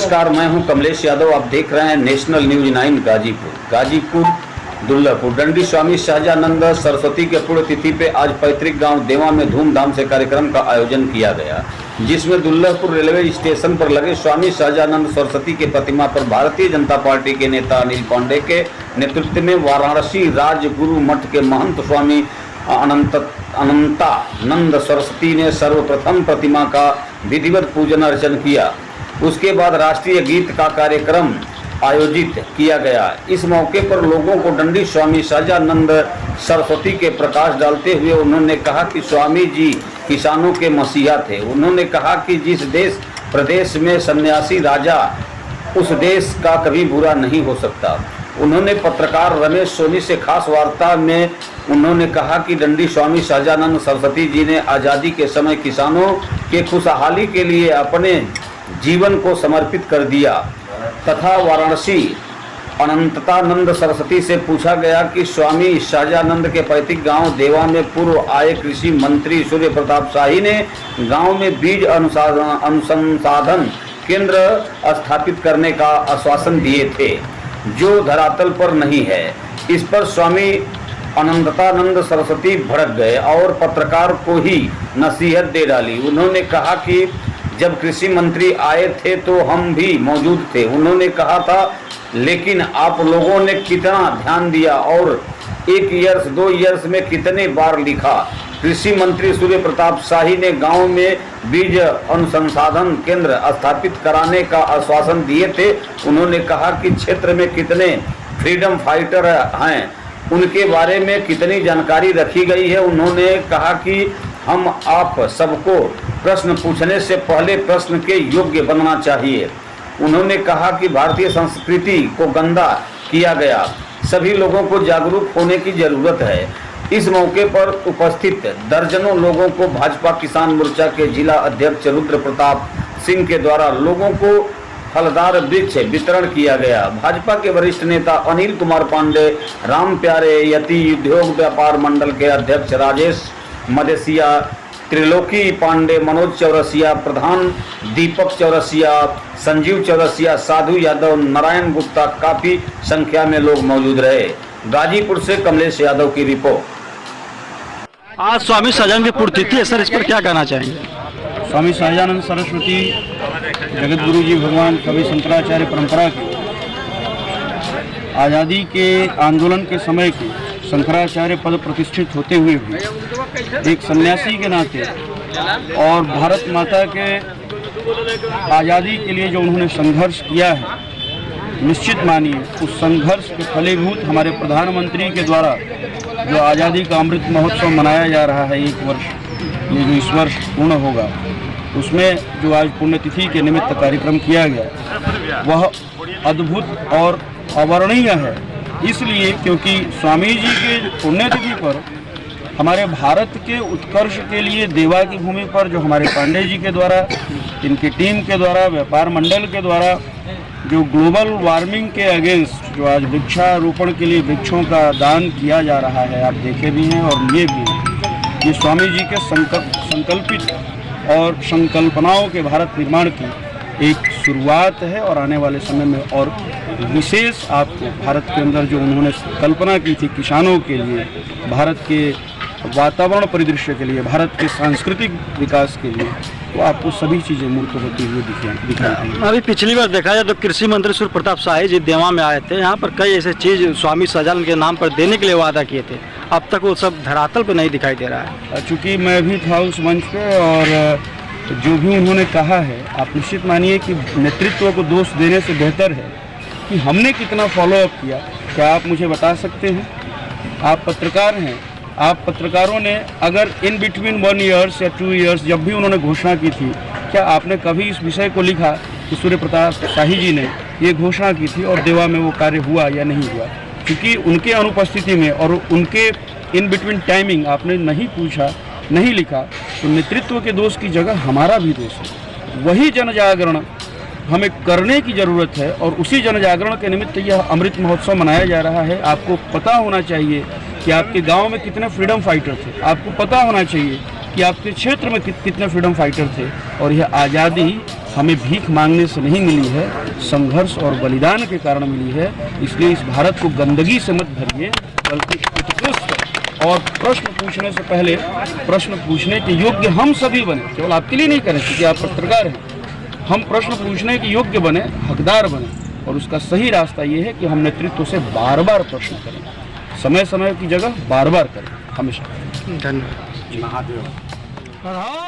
नमस्कार, मैं हूं कमलेश यादव। आप देख रहे हैं नेशनल न्यूज 9 गाजीपुर दुल्लभपुर। दंडी स्वामी सहजानंद सरस्वती के पुण्यतिथि पे आज पैतृक गांव देवा में धूमधाम से कार्यक्रम का आयोजन किया गया, जिसमें दुल्लभपुर रेलवे स्टेशन पर लगे स्वामी सहजानंद सरस्वती के प्रतिमा पर भारतीय जनता पार्टी के नेता अनिल पांडे के नेतृत्व में वाराणसी राजगुरु मठ के महंत स्वामी अनंतानंद सरस्वती ने सर्वप्रथम प्रतिमा का विधिवत पूजन अर्चन किया। उसके बाद राष्ट्रीय गीत का कार्यक्रम आयोजित किया गया। इस मौके पर लोगों को दंडी स्वामी सहजानंद सरस्वती के प्रकाश डालते हुए उन्होंने कहा कि स्वामी जी किसानों के मसीहा थे। उन्होंने कहा कि जिस देश प्रदेश में सन्यासी राजा, उस देश का कभी बुरा नहीं हो सकता। उन्होंने पत्रकार रमेश सोनी से खास वार्ता में उन्होंने कहा कि दंडी स्वामी सहजानंद सरस्वती जी ने आज़ादी के समय किसानों के खुशहाली के लिए अपने जीवन को समर्पित कर दिया तथा वाराणसी अनंतानंद सरस्वती से पूछा गया कि स्वामी सहजानंद के पैतृक गांव देवा में पूर्व आए कृषि मंत्री सूर्य प्रताप शाही ने गांव में बीज अनुसंसाधन केंद्र स्थापित करने का आश्वासन दिए थे, जो धरातल पर नहीं है। इस पर स्वामी अनंतानंद सरस्वती भड़क गए और पत्रकार को ही नसीहत दे डाली। उन्होंने कहा कि जब कृषि मंत्री आए थे तो हम भी मौजूद थे। उन्होंने कहा था, लेकिन आप लोगों ने कितना ध्यान दिया और 1 ईयर्स 2 ईयर्स में कितने बार लिखा। कृषि मंत्री सूर्य प्रताप शाही ने गांव में बीज अनुसंसाधन केंद्र स्थापित कराने का आश्वासन दिए थे। उन्होंने कहा कि क्षेत्र में कितने फ्रीडम फाइटर हैं, उनके बारे में कितनी जानकारी रखी गई है। उन्होंने कहा कि हम आप सबको प्रश्न पूछने से पहले प्रश्न के योग्य बनना चाहिए। उन्होंने कहा कि भारतीय संस्कृति को गंदा किया गया, सभी लोगों को जागरूक होने की जरूरत है। इस मौके पर उपस्थित दर्जनों लोगों को भाजपा किसान मोर्चा के जिला अध्यक्ष रुद्र प्रताप सिंह के द्वारा लोगों को फलदार वृक्ष वितरण किया गया। भाजपा के वरिष्ठ नेता अनिल कुमार पांडे, राम प्यारे यति उद्योग व्यापार मंडल के अध्यक्ष राजेश मदेसिया, त्रिलोकी पांडे, मनोज चौरसिया, प्रधान दीपक चौरसिया, संजीव चौरसिया, साधु यादव, नारायण गुप्ता, काफी संख्या में लोग मौजूद रहे। गाजीपुर से कमलेश यादव की रिपोर्ट। आज स्वामी सहजानंद की पुण्यतिथि है सर, इस पर क्या कहना चाहेंगे? स्वामी सहजानंद सरस्वती जगत गुरु जी भगवान कवि शंकराचार्य परंपरा के आज़ादी के आंदोलन के समय के शंकराचार्य पद प्रतिष्ठित होते हुए भी एक सन्यासी के नाते और भारत माता के आज़ादी के लिए जो उन्होंने संघर्ष किया है, निश्चित मानिए उस संघर्ष के फलीभूत हमारे प्रधानमंत्री के द्वारा जो आज़ादी का अमृत महोत्सव मनाया जा रहा है 1 वर्ष, ये जो इस वर्ष पूर्ण होगा, उसमें जो आज पुण्यतिथि के निमित्त कार्यक्रम किया गया वह अद्भुत और अवर्णनीय है। इसलिए क्योंकि स्वामी जी के पुण्यतिथि पर हमारे भारत के उत्कर्ष के लिए देवा की भूमि पर जो हमारे पांडे जी के द्वारा, इनकी टीम के द्वारा, व्यापार मंडल के द्वारा जो ग्लोबल वार्मिंग के अगेंस्ट जो आज वृक्षारोपण के लिए वृक्षों का दान किया जा रहा है, आप देखे भी हैं और लिए भी हैं। ये स्वामी जी के संकल्पित और संकल्पनाओं के भारत निर्माण की एक शुरुआत है और आने वाले समय में और विशेष आपको भारत के अंदर जो उन्होंने कल्पना की थी किसानों के लिए, भारत के वातावरण परिदृश्य के लिए, भारत के सांस्कृतिक विकास के लिए, तो आपको सभी चीज़ें मूर्त होती हुई दिखाई। अभी पिछली बार देखा जाए तो कृषि मंत्री सूर्य प्रताप शाही जी देवा में आए थे, यहाँ पर कई ऐसे चीज़ स्वामी सहजानंद के नाम पर देने के लिए वादा किए थे, अब तक वो सब धरातल पर नहीं दिखाई दे रहा है। चूँकि मैं भी था उस मंच पे और जो भी उन्होंने कहा है, आप निश्चित मानिए कि नेतृत्व को दोष देने से बेहतर है कि हमने कितना फॉलोअप किया। क्या आप मुझे बता सकते हैं? आप पत्रकार हैं, आप पत्रकारों ने अगर इन बिटवीन 1 ईयर्स या 2 ईयर्स जब भी उन्होंने घोषणा की थी, क्या आपने कभी इस विषय को लिखा कि सूर्य प्रताप शाही जी ने ये घोषणा की थी और देवा में वो कार्य हुआ या नहीं हुआ? क्योंकि उनके अनुपस्थिति में और उनके इन बिटवीन टाइमिंग आपने नहीं पूछा, नहीं लिखा, तो नेतृत्व के दोष की जगह हमारा भी दोष है। वही जन जागरण हमें करने की ज़रूरत है और उसी जन जागरण के निमित्त यह अमृत महोत्सव मनाया जा रहा है। आपको पता होना चाहिए कि आपके गांव में कितने फ्रीडम फाइटर थे, आपको पता होना चाहिए कि आपके क्षेत्र में कितने फ्रीडम फाइटर थे और यह आज़ादी हमें भीख मांगने से नहीं मिली है, संघर्ष और बलिदान के कारण मिली है। इसलिए इस भारत को गंदगी से मत भरिए, बल्कि उत्कृष्ट और प्रश्न पूछने से पहले प्रश्न पूछने के योग्य हम सभी बने। केवल आपके लिए नहीं करें क्योंकि आप पत्रकार हैं, हम प्रश्न पूछने के योग्य बने, हकदार बने। और उसका सही रास्ता ये है कि हम नेतृत्व से बार बार प्रश्न करें, समय समय की जगह बार बार करें, हमेशा। धन्यवाद। महादेव।